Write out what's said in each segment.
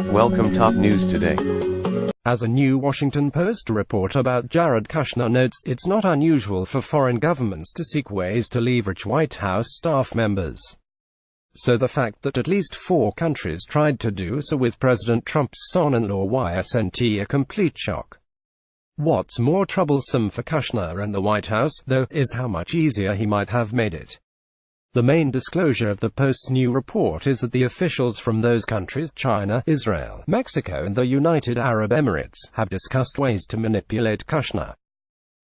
Welcome top news today. As a new Washington Post report about Jared Kushner notes, it's not unusual for foreign governments to seek ways to leverage White House staff members. So the fact that at least 4 countries tried to do so with President Trump's son-in-law wasn't a complete shock. What's more troublesome for Kushner and the White House, though, is how much easier he might have made it. The main disclosure of the Post's new report is that the officials from those countries, China, Israel, Mexico and the United Arab Emirates, have discussed ways to manipulate Kushner.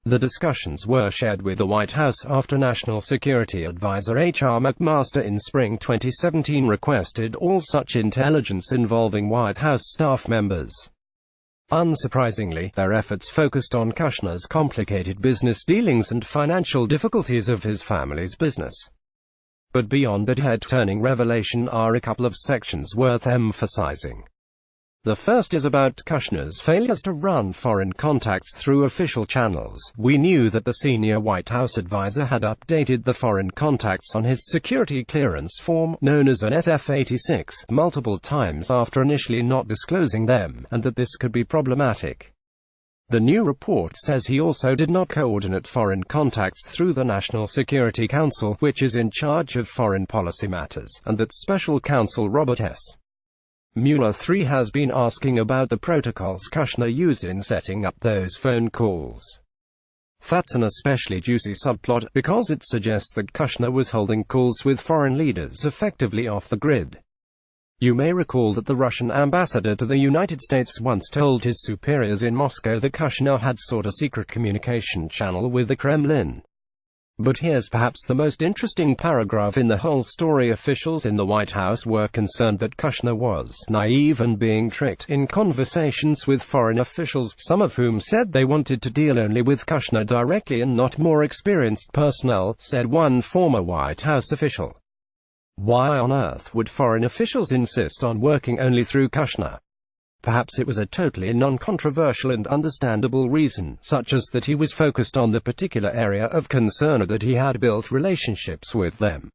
The discussions were shared with the White House after National Security Advisor H.R. McMaster in spring 2017 requested all such intelligence involving White House staff members. Unsurprisingly, their efforts focused on Kushner's complicated business dealings and financial difficulties of his family's business. But beyond that head-turning revelation are a couple of sections worth emphasizing. The first is about Kushner's failures to run foreign contacts through official channels. We knew that the senior White House advisor had updated the foreign contacts on his security clearance form, known as an SF-86, multiple times after initially not disclosing them, and that this could be problematic. The new report says he also did not coordinate foreign contacts through the National Security Council, which is in charge of foreign policy matters, and that Special Counsel Robert S. Mueller III has been asking about the protocols Kushner used in setting up those phone calls. That's an especially juicy subplot, because it suggests that Kushner was holding calls with foreign leaders effectively off the grid. You may recall that the Russian ambassador to the United States once told his superiors in Moscow that Kushner had sought a secret communication channel with the Kremlin. But here's perhaps the most interesting paragraph in the whole story. Officials in the White House were concerned that Kushner was naive and being tricked in conversations with foreign officials, some of whom said they wanted to deal only with Kushner directly and not more experienced personnel, said one former White House official. Why on earth would foreign officials insist on working only through Kushner? Perhaps it was a totally non-controversial and understandable reason, such as that he was focused on the particular area of concern or that he had built relationships with them.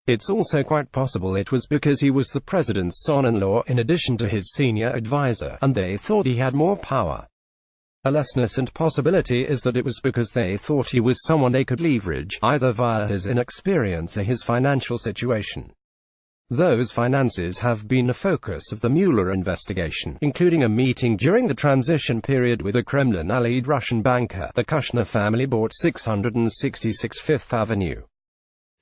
It's also quite possible it was because he was the president's son-in-law in addition to his senior advisor, and they thought he had more power. A less innocent possibility is that it was because they thought he was someone they could leverage, either via his inexperience or his financial situation. Those finances have been a focus of the Mueller investigation, including a meeting during the transition period with a Kremlin-allied Russian banker. The Kushner family bought 666 Fifth Avenue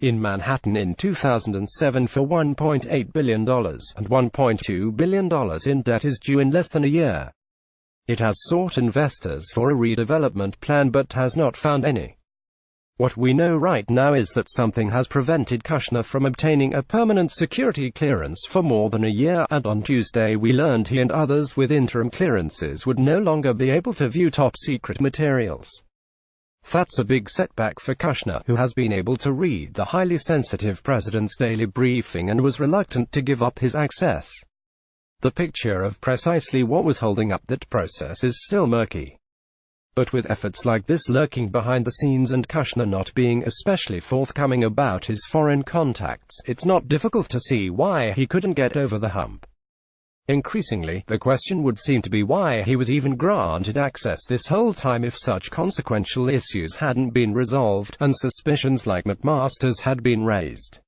in Manhattan in 2007 for $1.8 billion, and $1.2 billion in debt is due in less than a year. It has sought investors for a redevelopment plan but has not found any. What we know right now is that something has prevented Kushner from obtaining a permanent security clearance for more than a year, and on Tuesday we learned he and others with interim clearances would no longer be able to view top-secret materials. That's a big setback for Kushner, who has been able to read the highly sensitive president's daily briefing and was reluctant to give up his access. The picture of precisely what was holding up that process is still murky. But with efforts like this lurking behind the scenes and Kushner not being especially forthcoming about his foreign contacts, it's not difficult to see why he couldn't get over the hump. Increasingly, the question would seem to be why he was even granted access this whole time if such consequential issues hadn't been resolved, and suspicions like McMaster's had been raised.